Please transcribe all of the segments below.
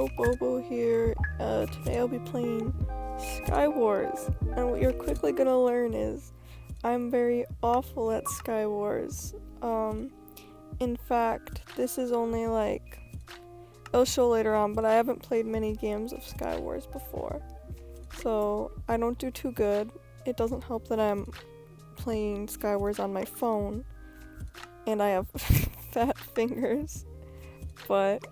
Hello, Bobo here. Today I'll be playing SkyWars, and what you're quickly gonna learn is I'm very awful at SkyWars. In fact, this is only like, it'll show later on, but I haven't played many games of SkyWars before, so I don't do too good. It doesn't help that I'm playing SkyWars on my phone, and I have fat fingers, but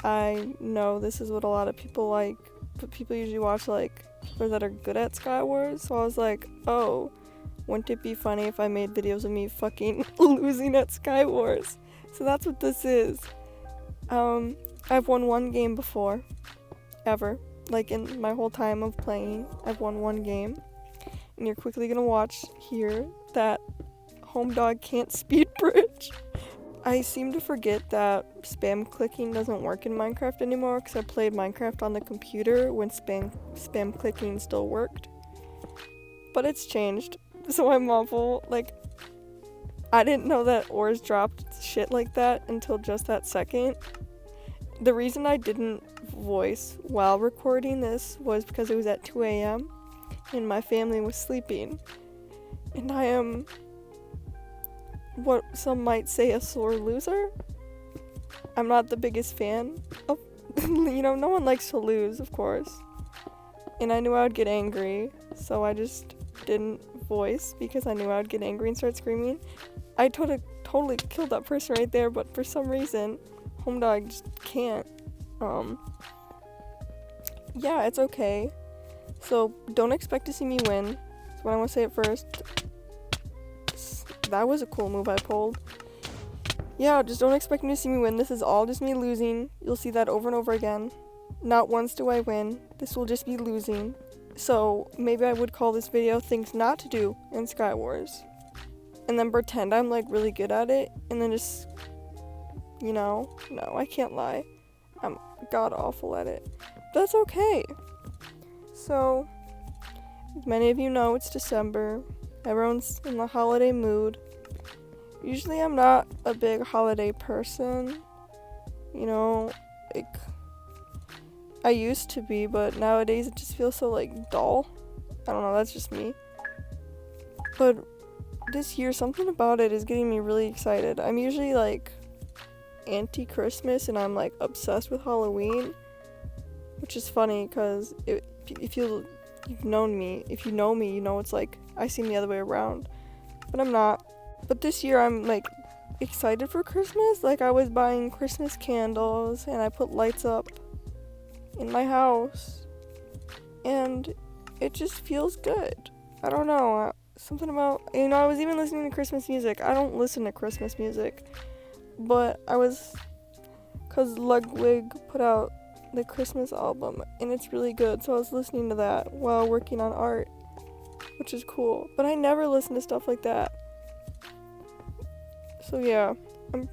I know this is what a lot of people like, but people usually watch like people that are good at SkyWars, so I was like, oh, wouldn't it be funny if I made videos of me fucking losing at SkyWars? So that's what this is. I've won one game before, ever. Like in my whole time of playing, I've won one game. And you're quickly gonna watch here that home dog can't speed bridge. I seem to forget that spam clicking doesn't work in Minecraft anymore because I played Minecraft on the computer when spam clicking still worked. But it's changed, so I'm awful. Like, I didn't know that ores dropped shit like that until just that second. The reason I didn't voice while recording this was because it was at 2 a.m. and my family was sleeping. And I am what some might say a sore loser. I'm not the biggest fan of, no one likes to lose, of course. And I knew I would get angry, so I just didn't voice because I knew I would get angry and start screaming. I totally killed that person right there, but for some reason, home dog just can't. Yeah, it's okay. So don't expect to see me win. That's what I want to say at first. That was a cool move I pulled. Yeah, just don't expect me to see me win. This is all just me losing. You'll see that over and over again. Not once do I win. This will just be losing. So maybe I would call this video things not to do in SkyWars. And then pretend I'm like really good at it. And then just, no, I can't lie. I'm god awful at it. That's okay. So, as many of you know, it's December. Everyone's in the holiday mood. Usually I'm not a big holiday person. Like, I used to be, but nowadays it just feels so, like, dull. I don't know, that's just me. But this year, something about it is getting me really excited. I'm usually, like, anti-Christmas, and I'm, like, obsessed with Halloween. Which is funny, because if you've known me, if you know me, you know it's like, I seem the other way around. But I'm not. But this year I'm like excited for Christmas. Like, I was buying Christmas candles and I put lights up in my house. And it just feels good. I don't know. Something about, I was even listening to Christmas music. I don't listen to Christmas music. But because Ludwig put out the Christmas album and it's really good, so I was listening to that while working on art, which is cool, but I never listen to stuff like that. So yeah, I'm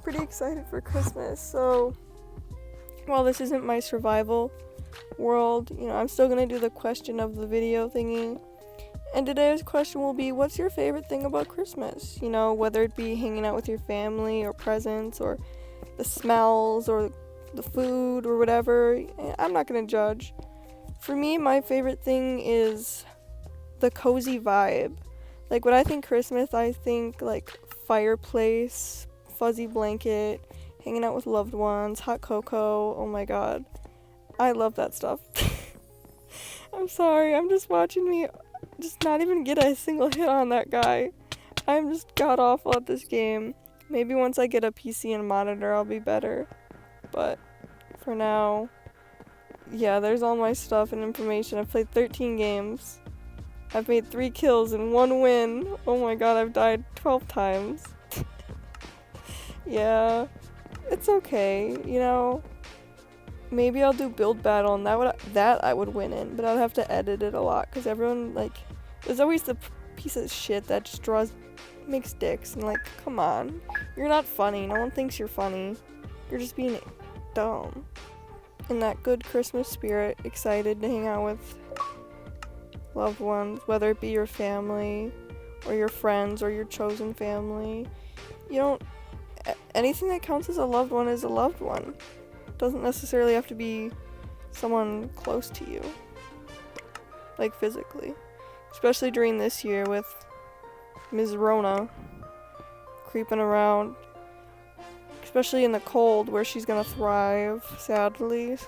pretty excited for Christmas. So while this isn't my survival world, I'm still gonna do the question of the video thingy, and today's question will be, what's your favorite thing about Christmas? Whether it be hanging out with your family or presents or the smells or the food or whatever. I'm not gonna judge. For me, my favorite thing is the cozy vibe. Like, when I think Christmas, I think like fireplace, fuzzy blanket, hanging out with loved ones, hot cocoa. Oh my god, I love that stuff. I'm sorry, I'm just watching me just not even get a single hit on that guy. I'm just god awful at this game. Maybe once I get a PC and monitor, I'll be better. But for now, yeah, there's all my stuff and information. I've played 13 games. I've made 3 kills and 1 win. Oh my god, I've died 12 times. Yeah, it's okay, Maybe I'll do build battle, and that I would win in, but I'll have to edit it a lot, because everyone, there's always the piece of shit that just makes dicks, and come on. You're not funny. No one thinks you're funny. You're just being dumb. In that good Christmas spirit, excited to hang out with loved ones, whether it be your family or your friends or your chosen family. Anything that counts as a loved one is a loved one. Doesn't necessarily have to be someone close to you, like physically. Especially during this year with Ms. Rona creeping around. Especially in the cold where she's gonna thrive, sadly.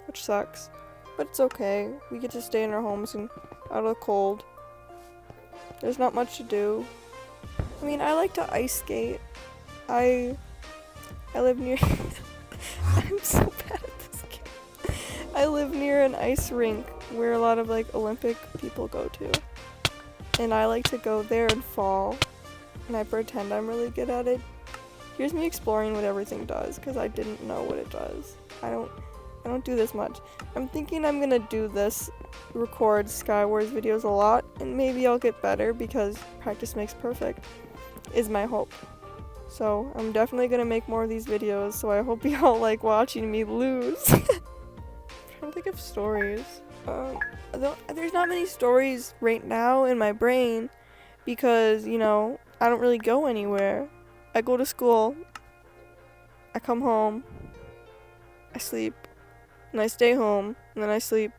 Which sucks. But it's okay. We get to stay in our homes and out of the cold. There's not much to do. I mean, I like to ice skate. I live near I'm so bad at this game. I live near an ice rink where a lot of like Olympic people go to. And I like to go there and fall. And I pretend I'm really good at it. Here's me exploring what everything does, because I didn't know what it does. I don't do this much. I'm thinking I'm gonna do this, record SkyWars videos a lot, and maybe I'll get better because practice makes perfect, is my hope. So I'm definitely gonna make more of these videos, so I hope y'all like watching me lose. I'm trying to think of stories. There's not many stories right now in my brain because, you know, I don't really go anywhere. I go to school, I come home, I sleep, and I stay home, and then I sleep,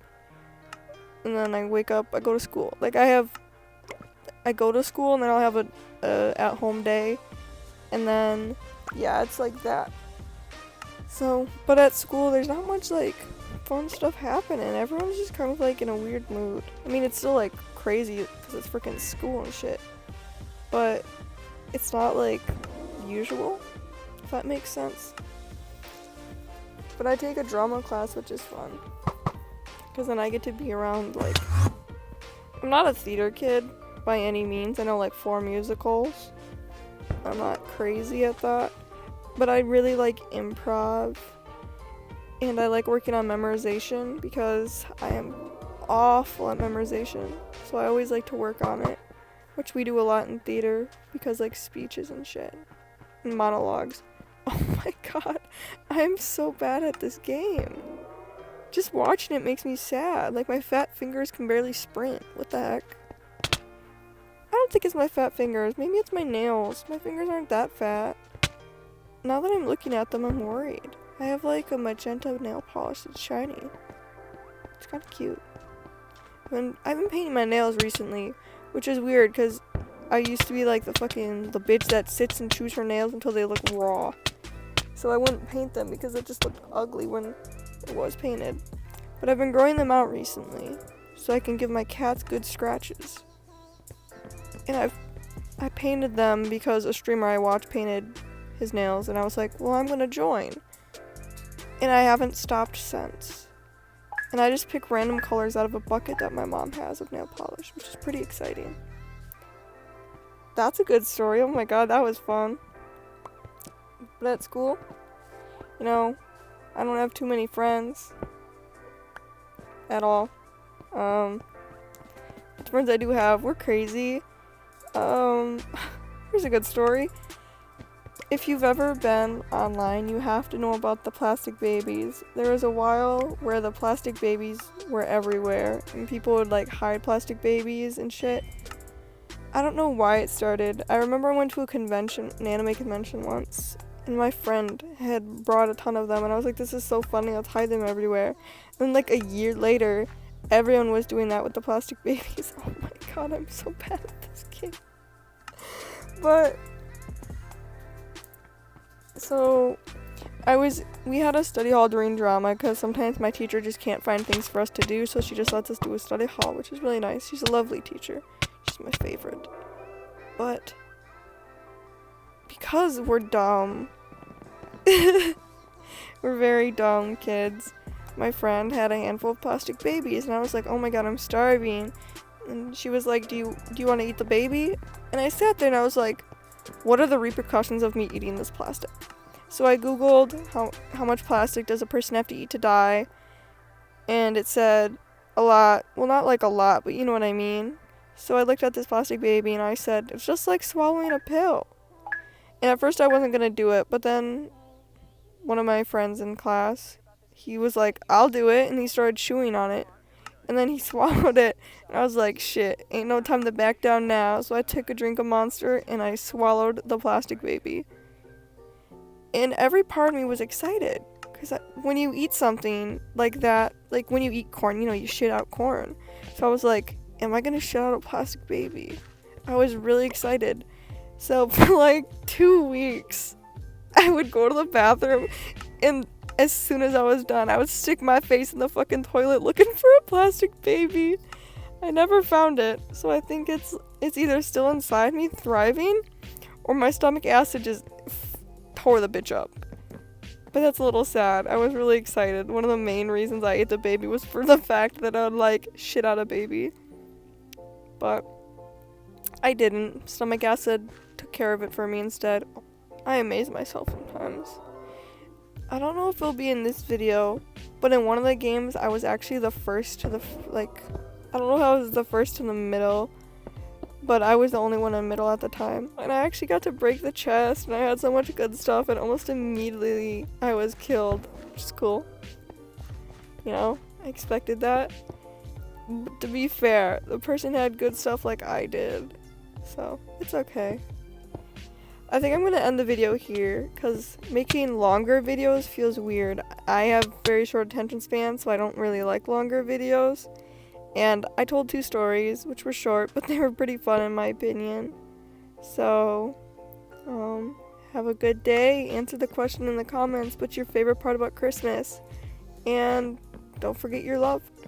and then I wake up, I go to school. Like I go to school and then I'll have a at-home day, and then, yeah, it's like that. So, but at school there's not much like fun stuff happening. Everyone's just kind of like in a weird mood. I mean, it's still like crazy because it's freaking school and shit, but it's not like usual, if that makes sense. But I take a drama class, which is fun, because then I get to be around, like, I'm not a theater kid by any means. I know like 4 musicals. I'm not crazy at that, but I really like improv, and I like working on memorization because I am awful at memorization, so I always like to work on it, which we do a lot in theater because like speeches and shit and monologues. Oh my god, I'm so bad at this game. Just watching it makes me sad. Like my fat fingers can barely sprint. What the heck? I don't think it's my fat fingers. Maybe it's my nails. My fingers aren't that fat. Now that I'm looking at them, I'm worried. I have like a magenta nail polish that's shiny. It's kind of cute. And I've been painting my nails recently, which is weird because I used to be like the bitch that sits and chews her nails until they look raw. So I wouldn't paint them because it just looked ugly when it was painted. But I've been growing them out recently so I can give my cats good scratches. And I painted them because a streamer I watched painted his nails, and I was like, well, I'm gonna join. And I haven't stopped since. And I just pick random colors out of a bucket that my mom has of nail polish, which is pretty exciting. That's a good story. Oh my god, that was fun. But at school, you know, I don't have too many friends at all. The friends I do have, we're crazy. Here's a good story. If you've ever been online, you have to know about the plastic babies. There was a while where the plastic babies were everywhere, and people would like hide plastic babies and shit. I don't know why it started. I remember I went to an anime convention once, and my friend had brought a ton of them, and I was like, this is so funny, let's hide them everywhere. And like a year later, everyone was doing that with the plastic babies. Oh my god, I'm so bad at this game. But so we had a study hall during drama because sometimes my teacher just can't find things for us to do, so she just lets us do a study hall, which is really nice. She's a lovely teacher. She's my favorite. But because we're dumb, we're very dumb kids, my friend had a handful of plastic babies, and I was like, oh my god, I'm starving. And she was like, do you want to eat the baby? And I sat there and I was like, what are the repercussions of me eating this plastic? So I googled how much plastic does a person have to eat to die, and it said a lot. Well, not like a lot, but you know what I mean. So I looked at this plastic baby and I said, it's just like swallowing a pill. And at first I wasn't gonna do it, but then one of my friends in class, he was like, I'll do it, and he started chewing on it. And then he swallowed it, and I was like, shit, ain't no time to back down now. So I took a drink of Monster, and I swallowed the plastic baby. And every part of me was excited, because when you eat something like that, like when you eat corn, you know, you shit out corn. So I was like, am I gonna shit out a plastic baby? I was really excited. So for like 2 weeks, I would go to the bathroom, and as soon as I was done, I would stick my face in the fucking toilet looking for a plastic baby. I never found it, so I think it's either still inside me thriving, or my stomach acid just tore the bitch up. But that's a little sad. I was really excited. One of the main reasons I ate the baby was for the fact that I would like shit out a baby. But I didn't. Stomach acid took care of it for me instead. I amaze myself sometimes. I don't know if it'll be in this video, but in one of the games I was actually the first to I don't know how I was the first in the middle, but I was the only one in the middle at the time. And I actually got to break the chest, and I had so much good stuff, and almost immediately I was killed, which is cool. You know, I expected that. But to be fair, the person had good stuff like I did, so it's okay. I think I'm going to end the video here, because making longer videos feels weird. I have very short attention span, so I don't really like longer videos. And I told 2 stories, which were short, but they were pretty fun in my opinion. So, have a good day. Answer the question in the comments. What's your favorite part about Christmas? And don't forget you're loved.